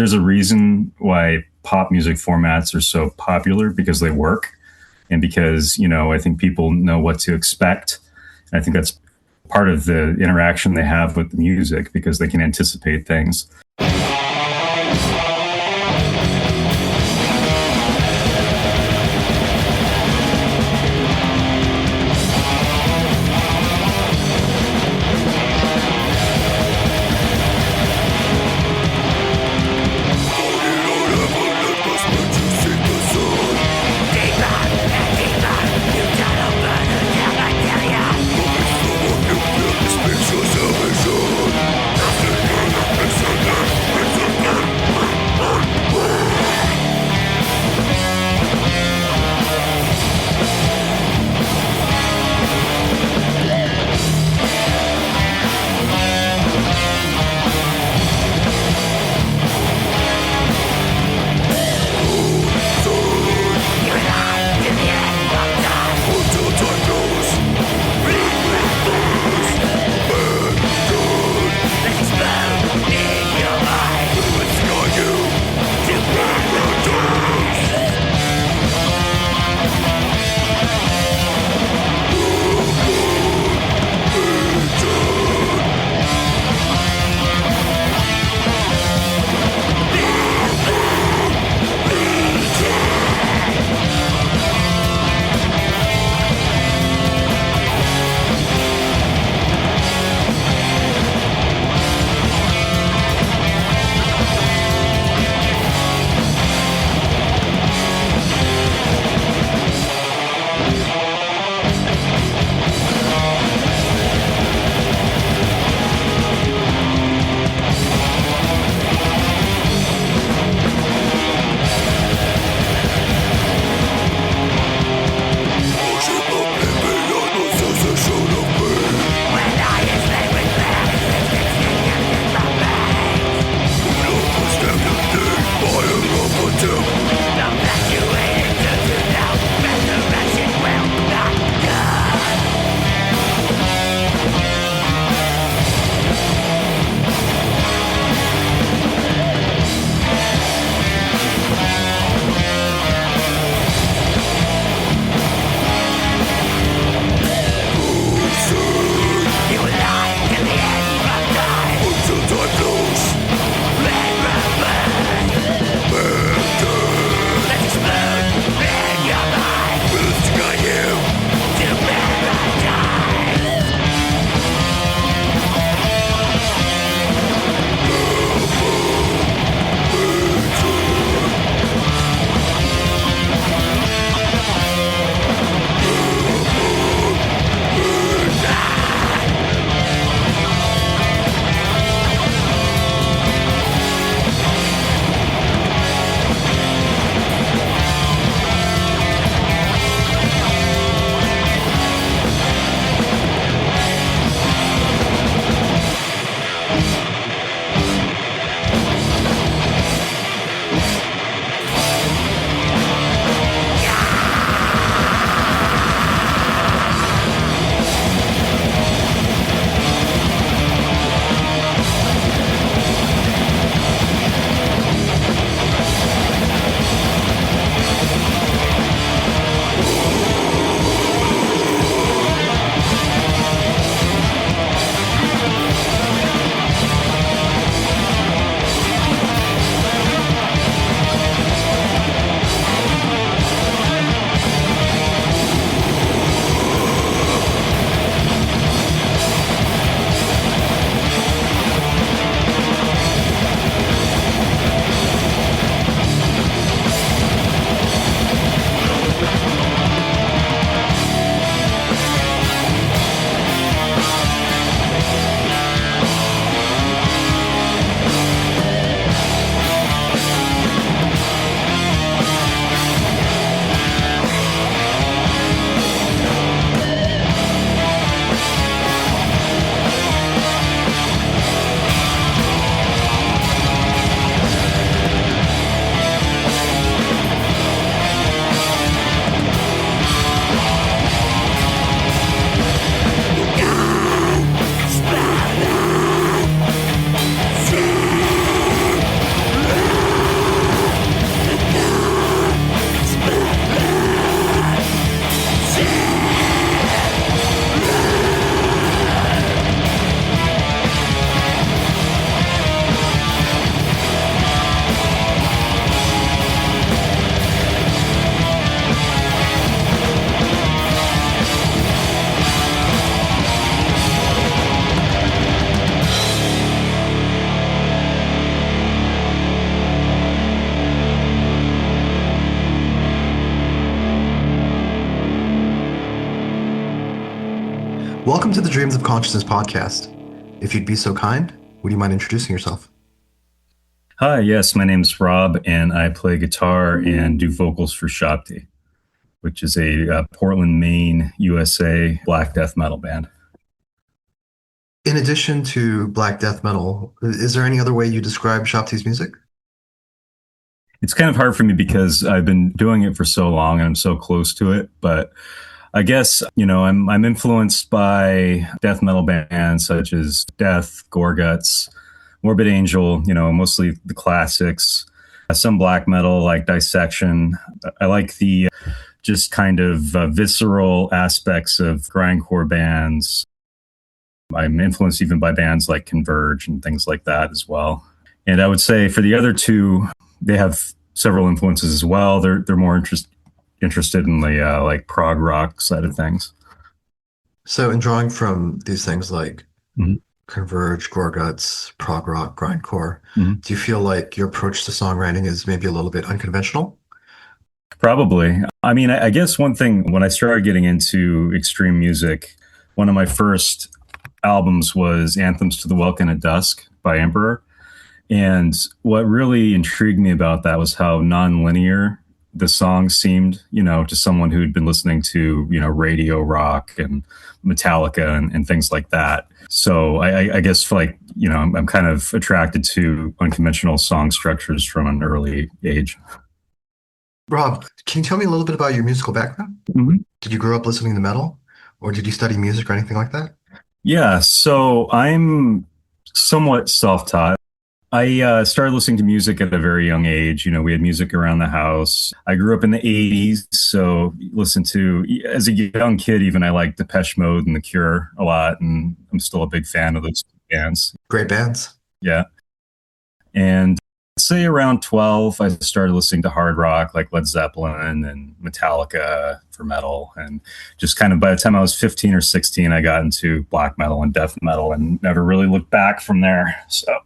there's a reason why pop music formats are so popular, because they work, and because, I think people know what to expect. And I think that's part of the interaction they have with the music, because they can anticipate things. Welcome to the Dreams of Consciousness podcast. If you'd be so kind, would you mind introducing yourself? Hi, yes, my name's Rob, and I play guitar and do vocals for Shabti, which is a Portland, Maine, USA black death metal band. In addition to black death metal, is there any other way you describe Shabti's music? It's kind of hard for me because I've been doing it for so long and I'm so close to it, but I guess, I'm influenced by death metal bands such as Death, Gorguts, Morbid Angel, mostly the classics, some black metal like Dissection. I like the just kind of visceral aspects of grindcore bands. I'm influenced even by bands like Converge and things like that as well. And I would say for the other two, they have several influences as well. They're more interested in the like prog rock side of things. So in drawing from these things like Mhm. Converge, Gorguts, prog rock, grindcore, Mhm. do you feel like your approach to songwriting is maybe a little bit unconventional? Probably. I mean, I guess one thing when I started getting into extreme music, one of my first albums was Anthems to the Welkin at Dusk by Emperor. And what really intrigued me about that was how non-linear the songs seemed, to someone who'd been listening to, radio rock and Metallica and things like that. So I guess I'm kind of attracted to unconventional song structures from an early age. Rob, can you tell me a little bit about your musical background? Mhm. Did you grow up listening to metal, or did you study music or anything like that? Yeah, so I'm somewhat self-taught. I started listening to music at a very young age. We had music around the house. I grew up in the 80s, so listened to, as a young kid, even I liked Depeche Mode and The Cure a lot, and I'm still a big fan of those bands. Great bands. Yeah. And say around 12, I started listening to hard rock like Led Zeppelin and Metallica for metal. And just kind of by the time I was 15 or 16, I got into black metal and death metal and never really looked back from there. So,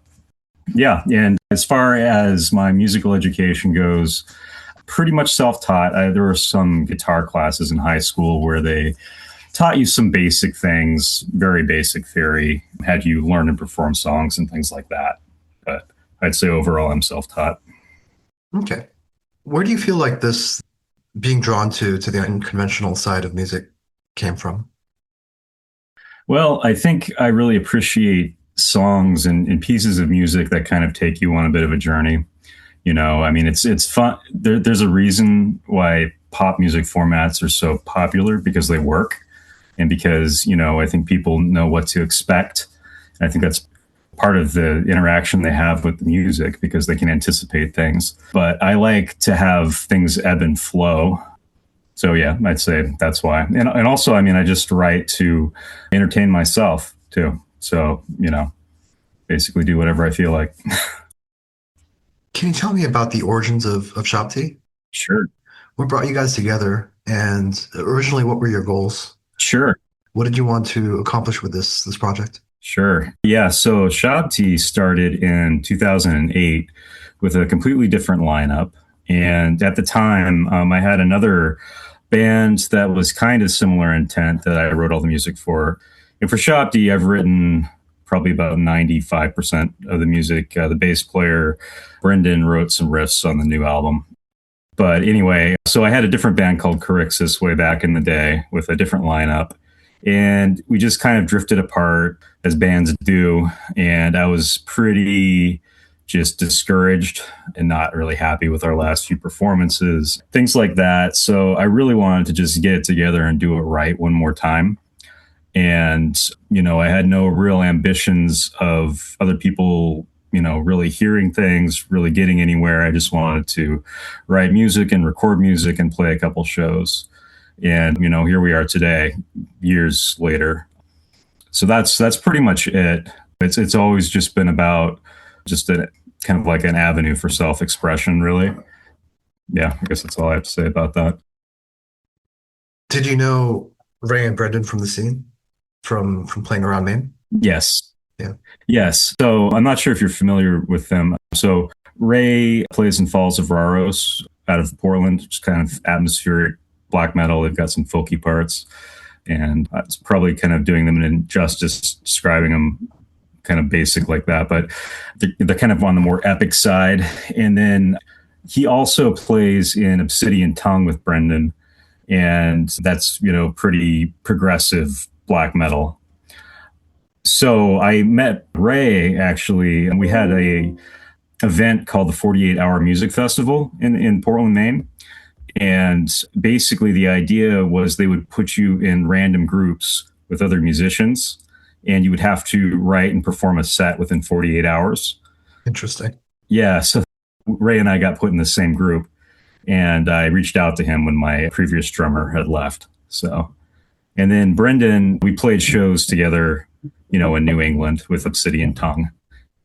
yeah. And as far as my musical education goes, pretty much self-taught. There were some guitar classes in high school where they taught you some basic things, very basic theory, had you learn and perform songs and things like that. But I'd say overall, I'm self-taught. Okay. Where do you feel like this being drawn to the unconventional side of music came from? Well, I think I really appreciate songs and pieces of music that kind of take you on a bit of a journey. I mean, it's fun. There's a reason why pop music formats are so popular because they work and because, I think people know what to expect. And I think that's part of the interaction they have with the music because they can anticipate things. But I like to have things ebb and flow. So yeah, I'd say that's why. And also, I mean, I just write to entertain myself too. So, basically do whatever I feel like. Can you tell me about the origins of Shabti? Sure. What brought you guys together? And originally, what were your goals? Sure. What did you want to accomplish with this project? Sure. Yeah. So Shabti started in 2008 with a completely different lineup. And at the time, I had another band that was kind of similar intent that I wrote all the music for. And for Shabti, I've written probably about 95% of the music. The bass player, Brendan, wrote some riffs on the new album. But anyway, so I had a different band called Carixus way back in the day with a different lineup. And we just kind of drifted apart as bands do. And I was pretty just discouraged and not really happy with our last few performances, things like that. So I really wanted to just get it together and do it right one more time. And, I had no real ambitions of other people, really hearing things, really getting anywhere. I just wanted to write music and record music and play a couple shows. And, here we are today, years later. So that's pretty much it. It's always just been about just a kind of like an avenue for self-expression, really. Yeah, I guess that's all I have to say about that. Did you know Ray and Brendan from the scene, from playing around Maine? Yes. Yeah. Yes. So I'm not sure if you're familiar with them. So Ray plays in Falls of Raros out of Portland, just kind of atmospheric black metal. They've got some folky parts. And it's probably kind of doing them an injustice describing them kind of basic like that, but they're kind of on the more epic side. And then he also plays in Obsidian Tongue with Brendan, and that's, pretty progressive black metal. So I met Ray, actually, and we had a event called the 48 Hour Music Festival in Portland, Maine. And basically the idea was they would put you in random groups with other musicians, and you would have to write and perform a set within 48 hours. Interesting. Yeah. So Ray and I got put in the same group, and I reached out to him when my previous drummer had left. So, and then Brendan, we played shows together, in New England with Obsidian Tongue.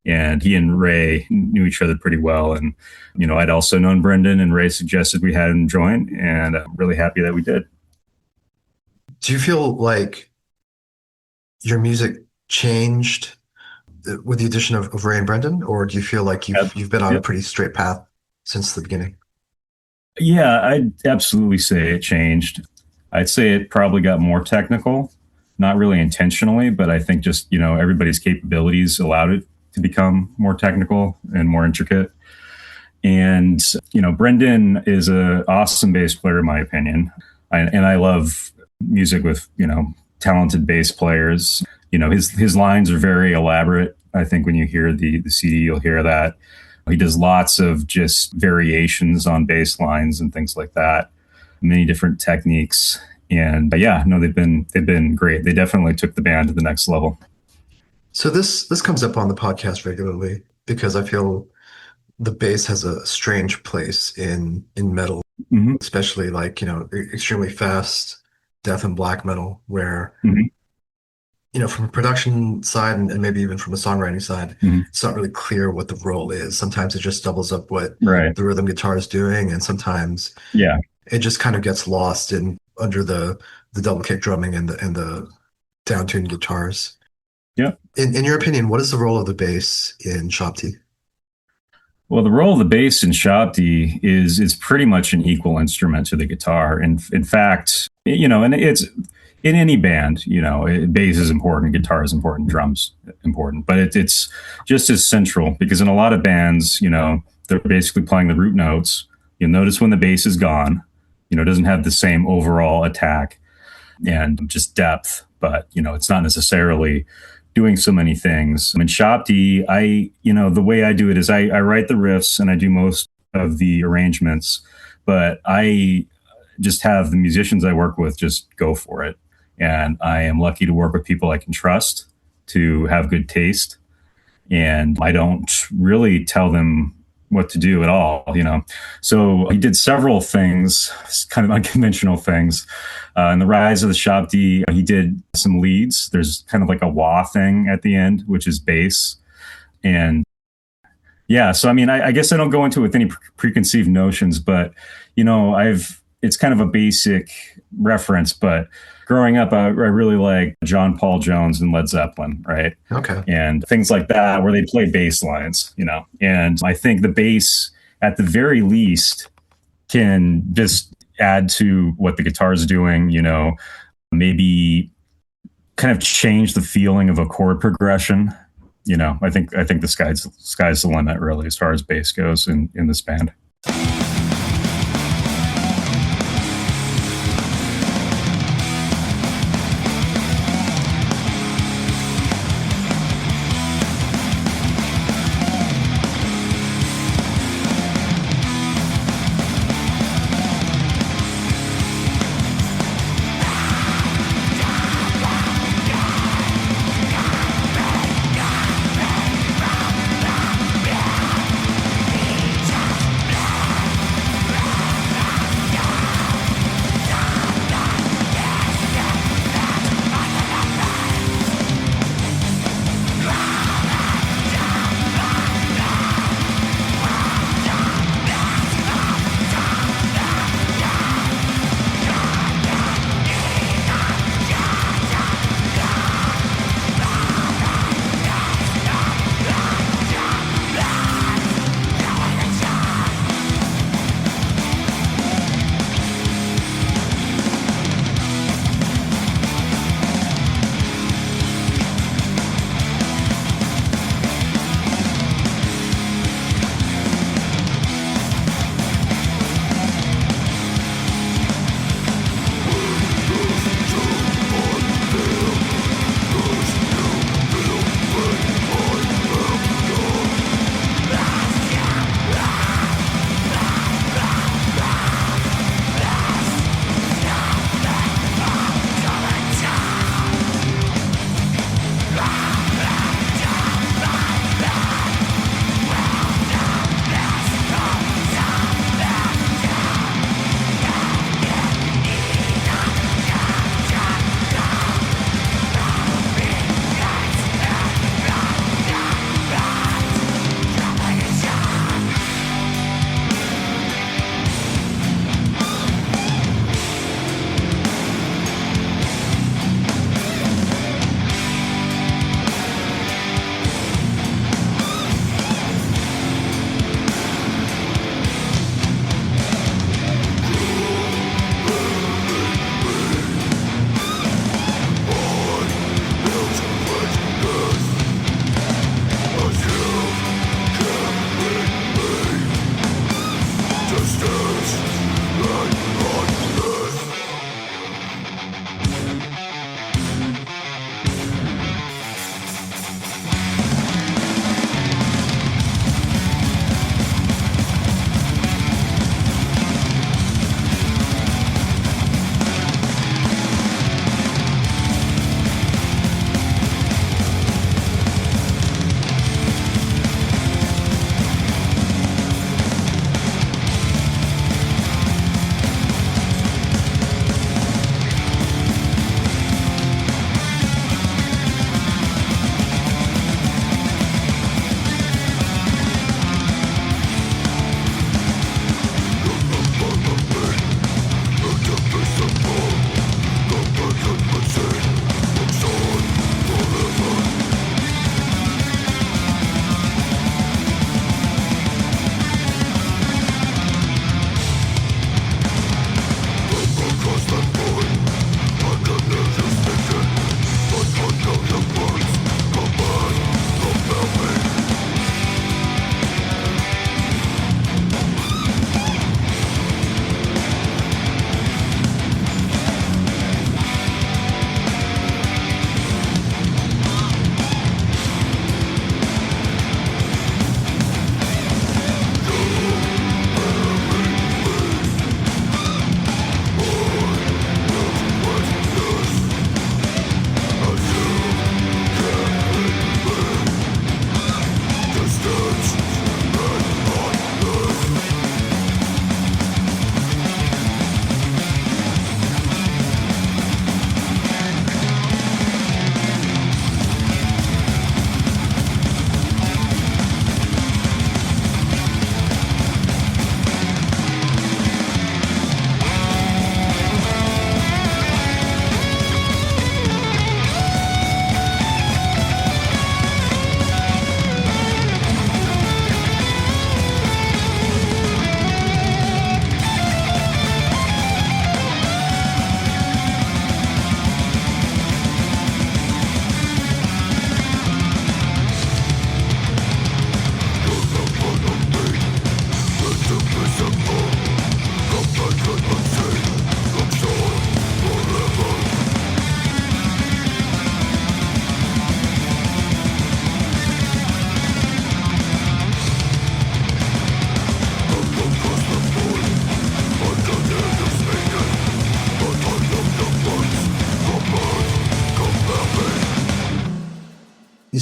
And he and Ray knew each other pretty well. And, I'd also known Brendan, and Ray suggested we had him join, and I'm really happy that we did. Do you feel like your music changed with the addition of Ray and Brendan, or do you feel like you've been on a pretty straight path since the beginning? Yeah, I'd absolutely say it changed. I'd say it probably got more technical, not really intentionally, but I think just, everybody's capabilities allowed it to become more technical and more intricate. And, Brendan is an awesome bass player, in my opinion. And I love music with, talented bass players. His lines are very elaborate. I think when you hear the CD, you'll hear that. He does lots of just variations on bass lines and things like that. Many different techniques. And they've been great. They definitely took the band to the next level. So this comes up on the podcast regularly because I feel the bass has a strange place in metal, mm-hmm. especially like, extremely fast death and black metal, where, mm-hmm. From a production side and maybe even from a songwriting side, it's not really clear what the role is. Sometimes it just doubles up what the rhythm guitar is doing, and sometimes it just kind of gets lost in under the double kick drumming and the down-tuned guitars. Yeah. In your opinion, what is the role of the bass in Shabti? Well, the role of the bass in Shabti is pretty much an equal instrument to the guitar. And in fact, and it's in any band, bass is important, guitar is important, drums important, but it's just as central because in a lot of bands, they're basically playing the root notes. You'll notice when the bass is gone, it doesn't have the same overall attack and just depth, but, it's not necessarily doing so many things. In Shabti, the way I do it is I write the riffs and I do most of the arrangements, but I just have the musicians I work with just go for it. And I am lucky to work with people I can trust, to have good taste. And I don't really tell them what to do at all, So he did several things, kind of unconventional things. In the Rise of the Shabti, he did some leads. There's kind of like a wah thing at the end, which is bass. And so I guess I don't go into it with any preconceived notions, but it's kind of a basic reference, but growing up, I really like John Paul Jones and Led Zeppelin, right? Okay. And things like that, where they play bass lines, And I think the bass, at the very least, can just add to what the guitar is doing, maybe kind of change the feeling of a chord progression. I think the sky's the limit, really, as far as bass goes in this band.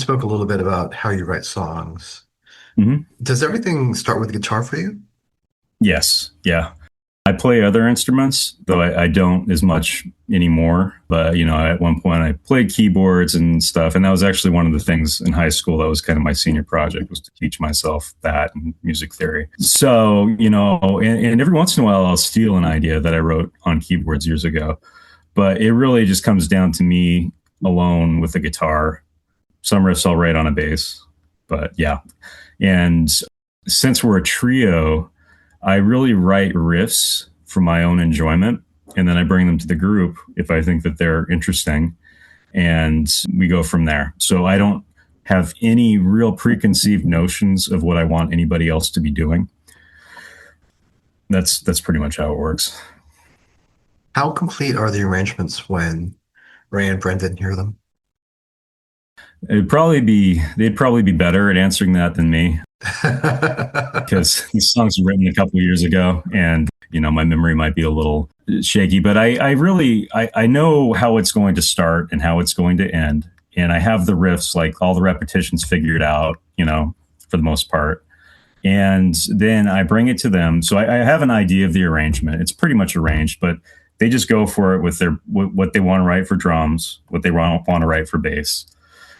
spoke a little bit about how you write songs. Mm-hmm. Does everything start with guitar for you? Yes. Yeah. I play other instruments, though I don't as much anymore. But, at one point I played keyboards and stuff. And that was actually one of the things in high school. That was kind of my senior project, was to teach myself that and music theory. So, and every once in a while I'll steal an idea that I wrote on keyboards years ago. But it really just comes down to me alone with the guitar. Some riffs I'll write on a bass. But yeah. And since we're a trio, I really write riffs for my own enjoyment, and then I bring them to the group if I think that they're interesting, and we go from there. So I don't have any real preconceived notions of what I want anybody else to be doing. That's pretty much how it works. How complete are the arrangements when Ray and Brendan hear them? They'd probably be better at answering that than me. Because these songs were written a couple of years ago, and my memory might be a little shaky, but I really know how it's going to start and how it's going to end, and I have the riffs, like all the repetitions, figured out, for the most part, and then I bring it to them. So I have an idea of the arrangement. It's pretty much arranged, but they just go for it with what they want to write for drums, what they want to write for bass.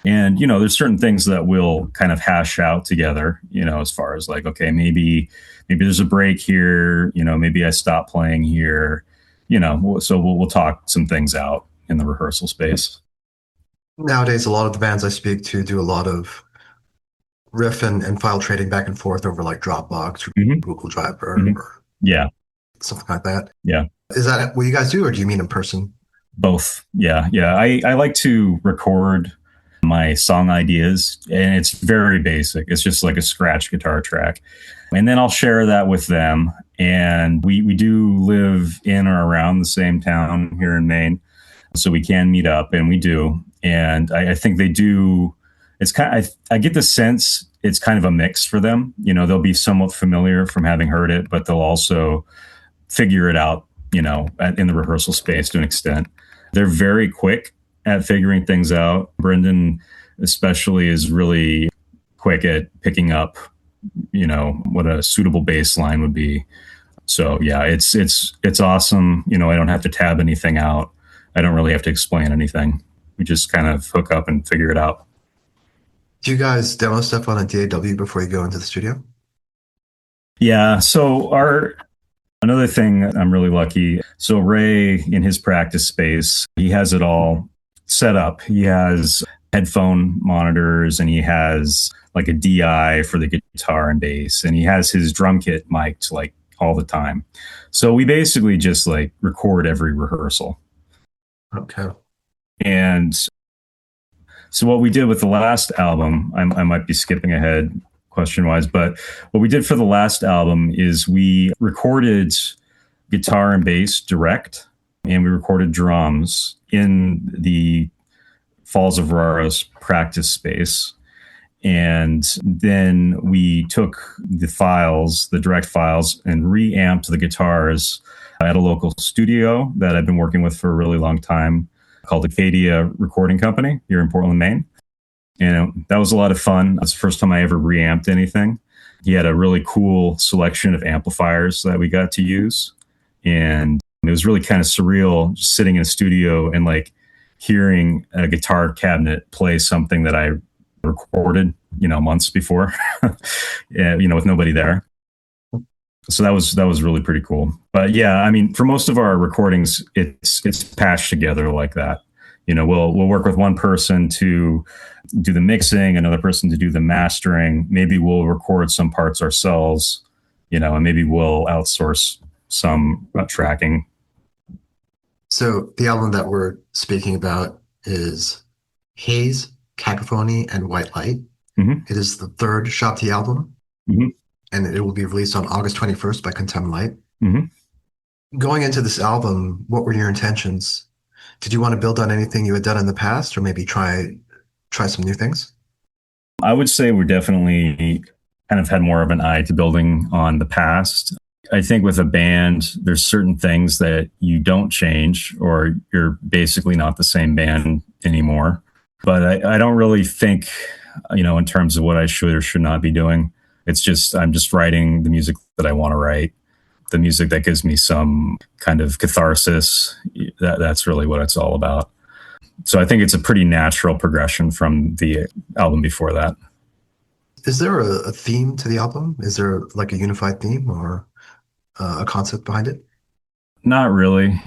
And, there's certain things that we'll kind of hash out together, as far as like, okay, maybe there's a break here, maybe I stop playing here, so we'll talk some things out in the rehearsal space. Nowadays, a lot of the bands I speak to do a lot of riff and file trading back and forth over like Dropbox or Google Drive or something like that. Yeah. Is that what you guys do, or do you mean in person? Both. Yeah. I like to record my song ideas, and it's very basic. It's just like a scratch guitar track, and then I'll share that with them. And we do live in or around the same town here in Maine, so we can meet up, and we do. And I think they do. It's kind of, I get the sense it's kind of a mix for them. They'll be somewhat familiar from having heard it, but they'll also figure it out, in the rehearsal space to an extent. They're very quick at figuring things out. Brendan especially is really quick at picking up, what a suitable bass line would be. So yeah, it's awesome. I don't have to tab anything out. I don't really have to explain anything. We just kind of hook up and figure it out. Do you guys demo stuff on a DAW before you go into the studio? Yeah. So another thing, I'm really lucky. So Ray, in his practice space, he has it all set up. He has headphone monitors, and he has like a DI for the guitar and bass, and he has his drum kit mic'd like all the time. So we basically just like record every rehearsal. Okay. And so what we did with the last album, I might be skipping ahead question wise, but what we did for the last album is we recorded guitar and bass direct, and we recorded drums in the Falls of Raros practice space. And then we took the direct files, and reamped the guitars at a local studio that I've been working with for a really long time, called Acadia Recording Company here in Portland, Maine. And that was a lot of fun. That's the first time I ever reamped anything. He had a really cool selection of amplifiers that we got to use. And it was really kind of surreal just sitting in a studio and like hearing a guitar cabinet play something that I recorded, months before, with nobody there. So that was really pretty cool. But yeah, I mean, for most of our recordings, it's patched together like that. We'll work with one person to do the mixing, another person to do the mastering. Maybe we'll record some parts ourselves, and maybe we'll outsource some tracking. So the album that we're speaking about is Haze, Cacophony, and White Light. Mm-hmm. It is the third Shabti album, and it will be released on August 21st by Contempt Light. Going into this album, what were your intentions? Did you want to build on anything you had done in the past, or maybe try some new things? I would say we're definitely kind of had more of an eye to building on the past. I think with a band, there's certain things that you don't change, or you're basically not the same band anymore. But I don't really think, in terms of what I should or should not be doing. It's just, I'm just writing the music that I want to write, the music that gives me some kind of catharsis. That's really what it's all about. So I think it's a pretty natural progression from the album before that. Is there a theme to the album? Is there like a unified theme or a concept behind it? Not really.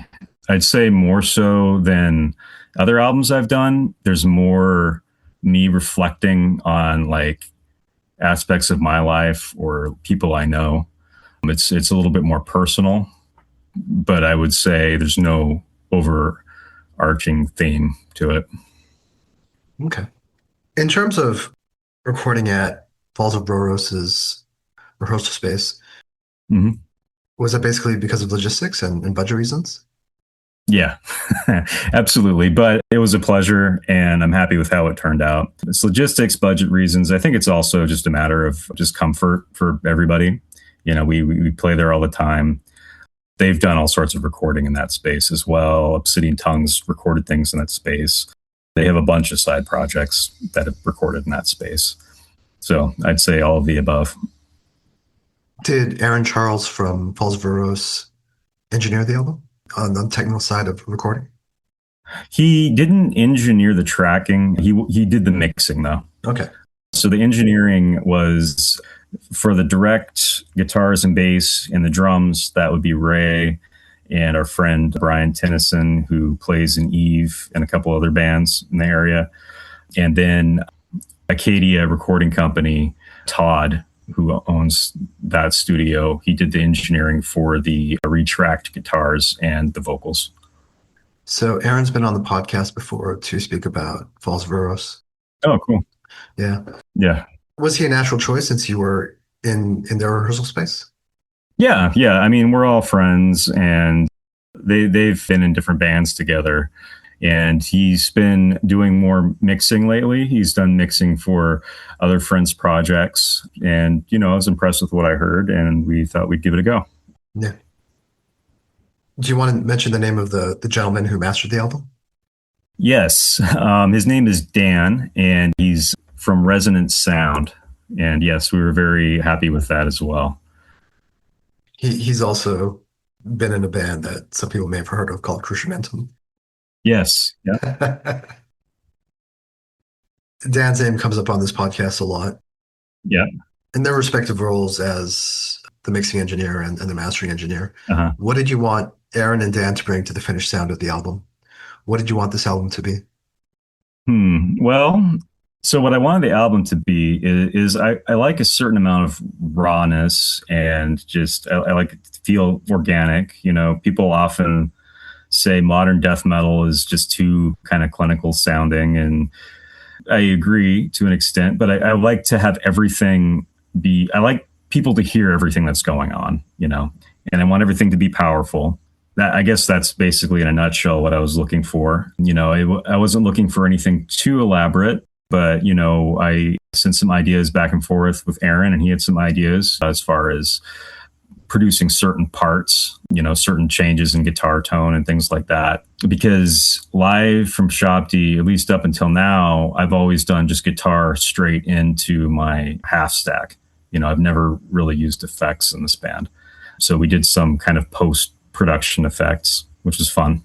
I'd say more so than other albums I've done. There's more me reflecting on like aspects of my life or people I know. It's a little bit more personal, but I would say there's no overarching theme to it. Okay. In terms of recording at Falls of Roros's rehearsal space, was that basically because of logistics and budget reasons? Yeah, absolutely. But it was a pleasure and I'm happy with how it turned out. It's logistics, budget reasons. I think it's also just a matter of just comfort for everybody. We play there all the time. They've done all sorts of recording in that space as well. Obsidian Tongues recorded things in that space. They have a bunch of side projects that have recorded in that space. So I'd say all of the above. Did Aaron Charles from Falls of Roros engineer the album on the technical side of recording? He didn't engineer the tracking. He did the mixing though. Okay. So the engineering was for the direct guitars and bass and the drums. That would be Ray and our friend Brian Tennyson, who plays in Eve and a couple other bands in the area. And then Acadia Recording Company, Todd, who owns that studio, he did the engineering for the retracked guitars and the vocals. So Aaron's been on the podcast before to speak about Falls of Roros. Oh, cool. Yeah. Yeah. Was he a natural choice since you were in their rehearsal space? Yeah. I mean, we're all friends and they've been in different bands together. And he's been doing more mixing lately. He's done mixing for other friends' projects. And, I was impressed with what I heard and we thought we'd give it a go. Yeah. Do you want to mention the name of the gentleman who mastered the album? Yes. His name is Dan and he's from Resonance Sound. And yes, we were very happy with that as well. He's also been in a band that some people may have heard of called Cruciamentum. Yes. Yeah. Dan's name comes up on this podcast a lot. Yeah. In their respective roles as the mixing engineer and the mastering engineer, what did you want Aaron and Dan to bring to the finished sound of the album? What did you want this album to be? Well, so what I wanted the album to be is I like a certain amount of rawness and just I like it to feel organic. People often say modern death metal is just too kind of clinical sounding, and I agree to an extent, but I like to have everything I like people to hear everything that's going on, and I want everything to be powerful. I guess that's basically in a nutshell what I was looking for. I wasn't looking for anything too elaborate, but, I sent some ideas back and forth with Aaron and he had some ideas as far as producing certain parts, certain changes in guitar tone and things like that. Because live from Shabti, at least up until now, I've always done just guitar straight into my half stack. I've never really used effects in this band. So we did some kind of post-production effects, which was fun.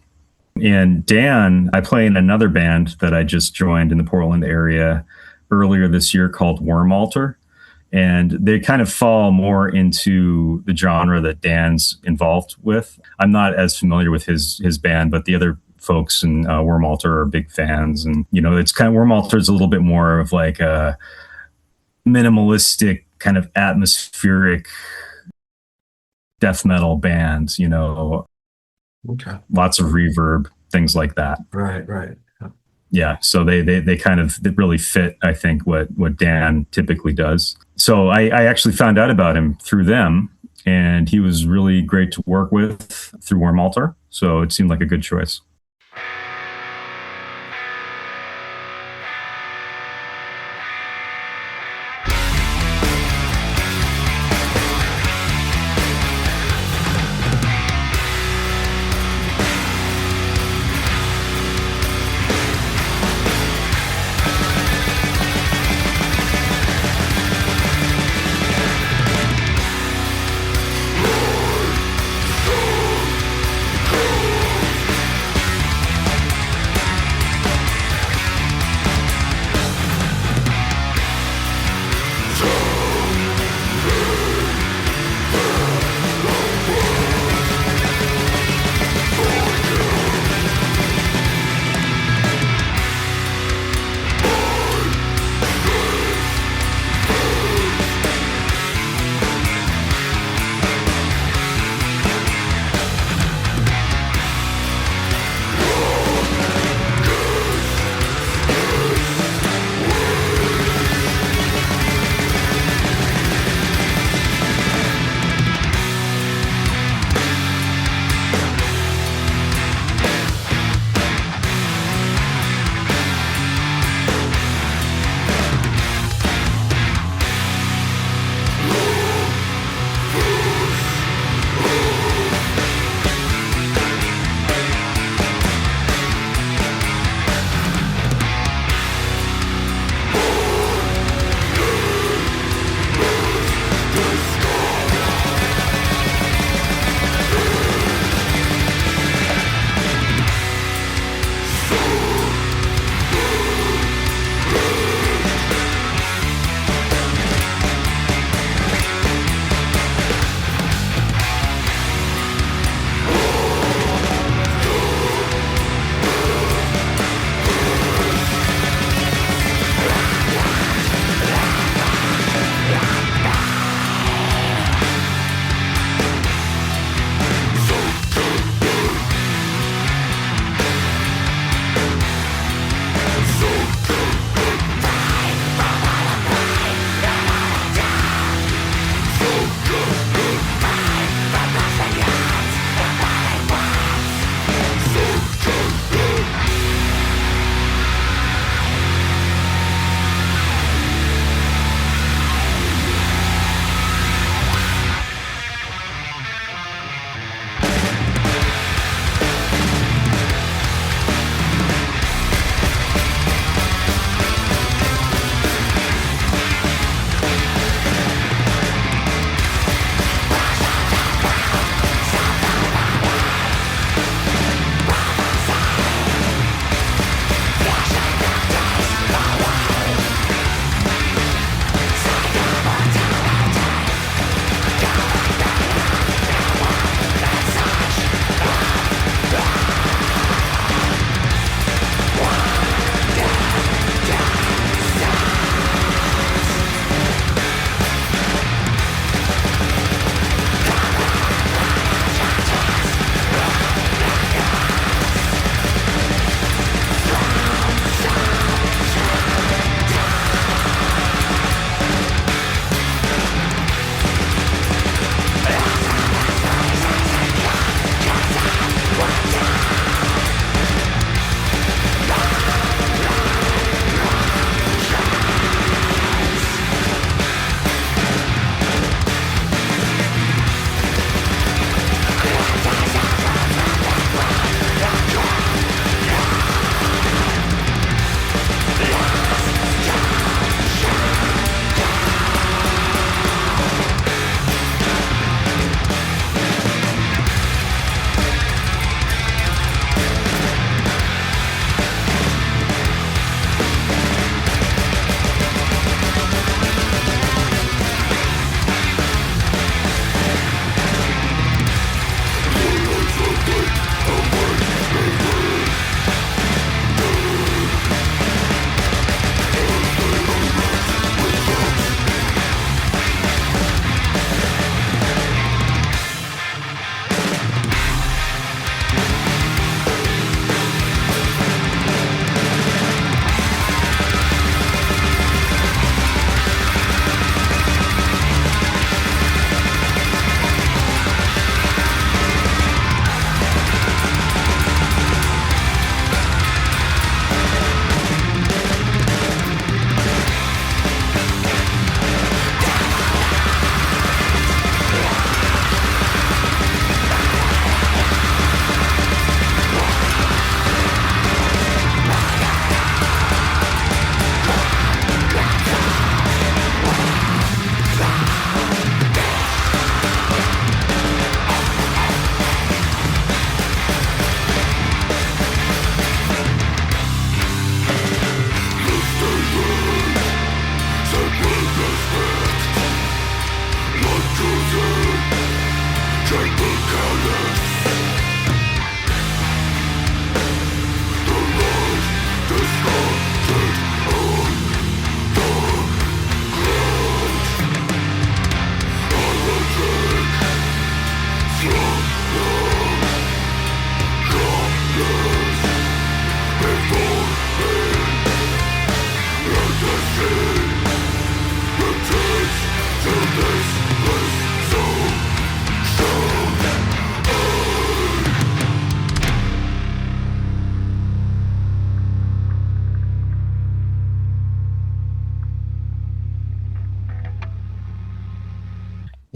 And Dan, I play in another band that I just joined in the Portland area earlier this year called Worm Altar. And they kind of fall more into the genre that Dan's involved with. I'm not as familiar with his band, but the other folks in Worm Altar are big fans. And, it's kind of, Worm Altar is a little bit more of like a minimalistic kind of atmospheric death metal band, Okay. Lots of reverb, things like that. Right. Yeah. So they kind of really fit, I think, what Dan typically does. So I actually found out about him through them, and he was really great to work with through Worm Altar. So it seemed like a good choice.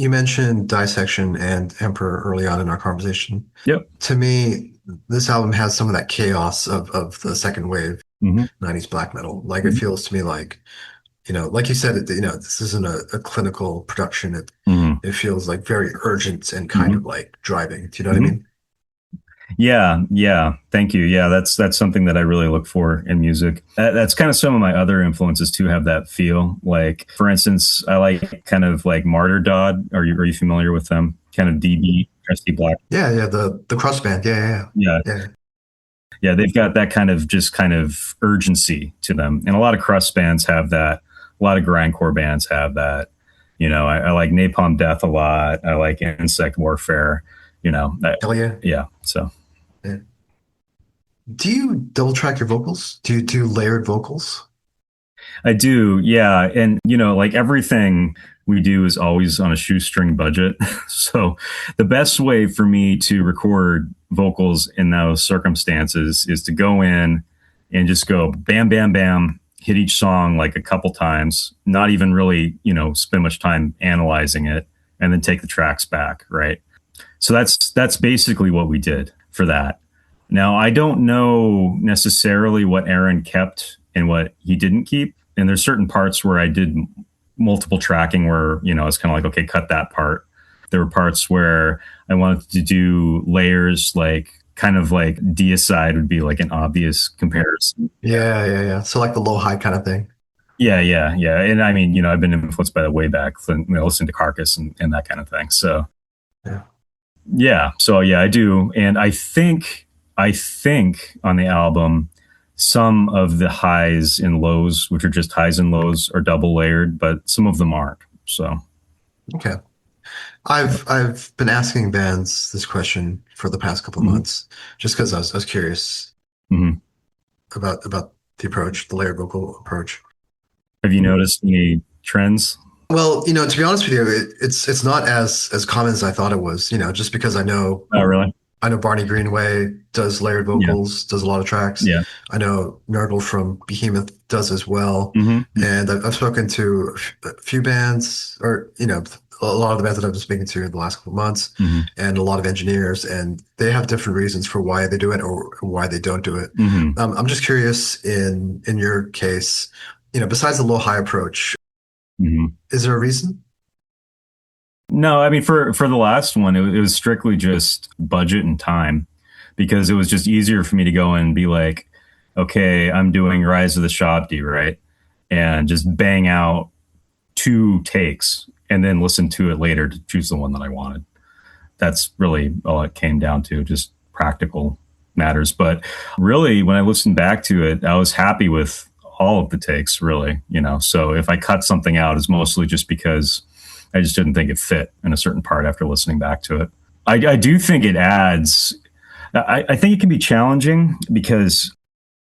You mentioned Dissection and Emperor early on in our conversation. Yep. To me, this album has some of that chaos of the second wave Mm-hmm. 90s black metal. Like it Mm-hmm. feels to me like, like you said, this isn't a clinical production. Mm-hmm. It feels like very urgent and kind Mm-hmm. of like driving. Do you know what I Mm-hmm. mean? Yeah, yeah. Thank you. Yeah, that's something that I really look for in music. That's kind of some of my other influences too have that feel. Like, for instance, I like kind of like Martyr Dodd. Are you familiar with them? Kind of DB, Trusty Black. Yeah, yeah, the crust band. Yeah, Yeah, yeah, yeah. yeah. They've got that kind of urgency to them, and a lot of crust bands have that. A lot of grindcore bands have that. I like Napalm Death a lot. I like Insect Warfare. Hell yeah. Yeah. So. Yeah. Do you double track your vocals? Do you do layered vocals? I do, yeah. And, like everything we do is always on a shoestring budget. So the best way for me to record vocals in those circumstances is to go in and just go bam, bam, bam, hit each song like a couple times, not even really, spend much time analyzing it, and then take the tracks back, right? So that's basically what we did for that. Now, I don't know necessarily what Aaron kept and what he didn't keep. And there's certain parts where I did multiple tracking where, it's kind of like, okay, cut that part. There were parts where I wanted to do layers, like kind of like deicide would be like an obvious comparison. Yeah, yeah, yeah. So like the low high kind of thing. Yeah, yeah, yeah. And I mean, I've been influenced by the way back, listening to Carcass and that kind of thing. So Yeah. yeah, so yeah, I do. And I think on the album, some of the highs and lows, which are just highs and lows, are double layered, but some of them aren't. So Okay. I've been asking bands this question for the past couple of mm-hmm. months, just because I was curious Mm-hmm. about the approach, the layered vocal approach. Have you noticed any trends? Well, to be honest with you, it's not as common as I thought it was. Just because Oh, really? I know Barney Greenway does layered Yeah, vocals, does a lot of tracks. yeah. I know Nurgle from Behemoth does as well. Mm-hmm. And I've spoken to a few bands, or a lot of the bands that I've been speaking to in the last couple of months, Mm-hmm. and a lot of engineers, and they have different reasons for why they do it or why they don't do it. Mm-hmm. I'm just curious in your case, besides the low high approach, Mm-hmm. is there a reason? No, I mean for the last one, it was strictly just budget and time, because it was just easier for me to go and be like, okay, I'm doing Rise of the Shabti, right, and just bang out 2 takes and then listen to it later to choose the one that I wanted. That's really all it came down to, just practical matters. But really, when I listened back to it, I was happy with all of the takes, really. So if I cut something out, it's mostly just because I just didn't think it fit in a certain part after listening back to it. I do think it adds. I think it can be challenging because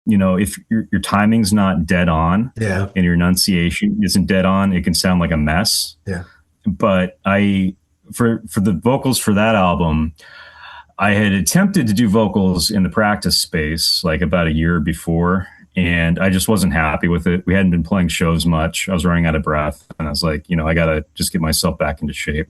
if your timing's not dead on, Yeah. and your enunciation isn't dead on, it can sound like a mess. Yeah. But for the vocals for that album, I had attempted to do vocals in the practice space like about a year before, and I just wasn't happy with it. We hadn't been playing shows much. I was running out of breath, and I was like, I got to just get myself back into shape.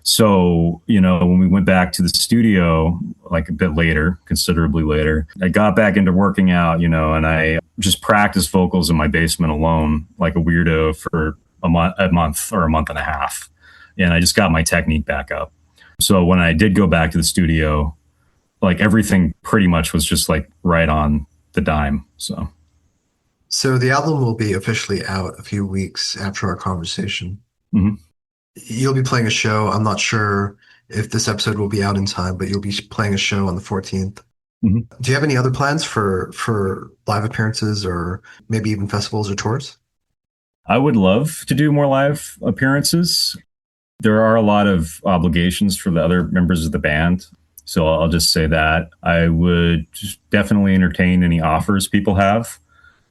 So, when we went back to the studio, like a bit later, considerably later, I got back into working out, and I just practiced vocals in my basement alone, like a weirdo for a month or a month and a half. And I just got my technique back up. So when I did go back to the studio, like everything pretty much was just like right on the dime. So the album will be officially out a few weeks after our conversation. Mm-hmm. You'll be playing a show. I'm not sure if this episode will be out in time, but you'll be playing a show on the 14th. Mm-hmm. Do you have any other plans for live appearances or maybe even festivals or tours? I would love to do more live appearances. There are a lot of obligations for the other members of the band. So I'll just say that I would definitely entertain any offers people have.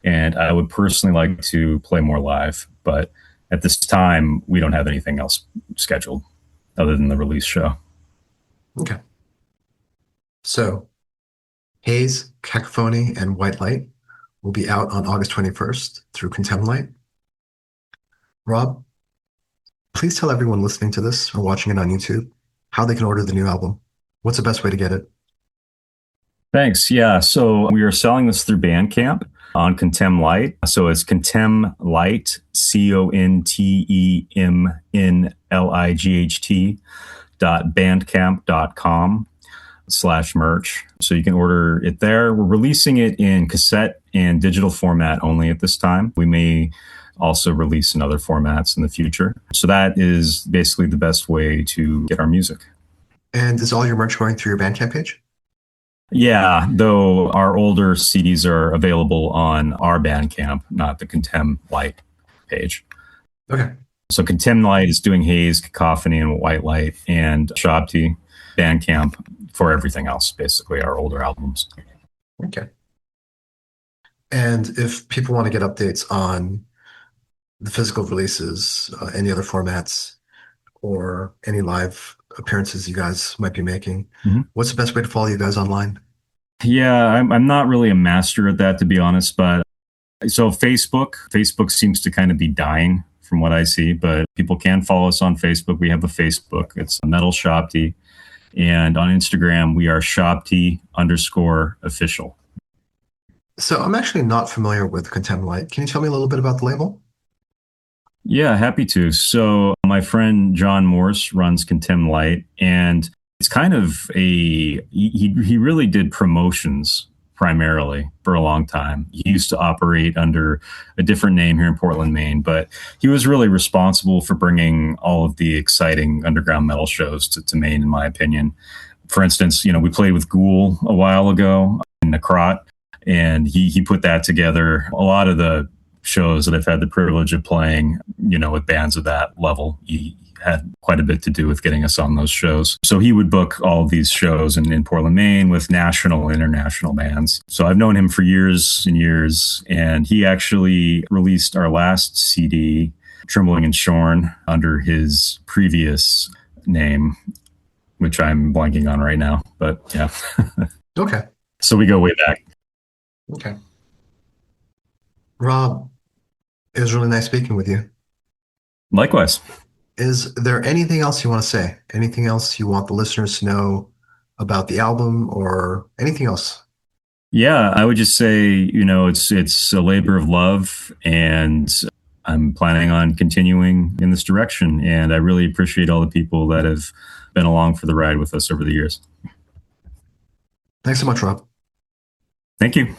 And I would personally like to play more live. But at this time, we don't have anything else scheduled other than the release show. Okay. So Haze, Cacophony, and White Light will be out on August 21st through Contemplate. Rob, Please tell everyone listening to this or watching it on YouTube how they can order the new album. What's the best way to get it? Thanks. Yeah. So we are selling this through Bandcamp on Contem Light. So it's Contem Light, CONTEMLIGHT.bandcamp.com/merch. So you can order it there. We're releasing it in cassette and digital format only at this time. We may also release in other formats in the future. So that is basically the best way to get our music. And is all your merch going through your Bandcamp page? Yeah, though our older CDs are available on our Bandcamp, not the Contem Light page. Okay. So Contem Light is doing Haze, Cacophony, and White Light, and Shabti Bandcamp for everything else, basically our older albums. Okay. And if people want to get updates on the physical releases, any other formats, or any live appearances you guys might be making, what's the best way to follow you guys online? Yeah, I'm not really a master at that, to be honest, but so Facebook seems to kind of be dying from what I see, but people can follow us on Facebook. We have a Facebook. It's Metal Shabti. And on Instagram, we are Shabti_official. So I'm actually not familiar with Contem Light. Can you tell me a little bit about the label? Yeah, happy to. So my friend John Morse runs Contem Light, and it's kind of he really did promotions primarily for a long time. He used to operate under a different name here in Portland, Maine, but he was really responsible for bringing all of the exciting underground metal shows to Maine, in my opinion. For instance, we played with Ghoul a while ago in Necrot, and he put that together. A lot of the shows that I've had the privilege of playing, with bands of that level, he had quite a bit to do with getting us on those shows. So he would book all of these shows in Portland, Maine with national and international bands. So I've known him for years and years, and he actually released our last CD, Trembling and Shorn, under his previous name, which I'm blanking on right now, but yeah. Okay. So we go way back. Okay. Rob, it was really nice speaking with you. Likewise. Is there anything else you want to say? Anything else you want the listeners to know about the album or anything else? Yeah, I would just say, it's a labor of love, and I'm planning on continuing in this direction. And I really appreciate all the people that have been along for the ride with us over the years. Thanks so much, Rob. Thank you.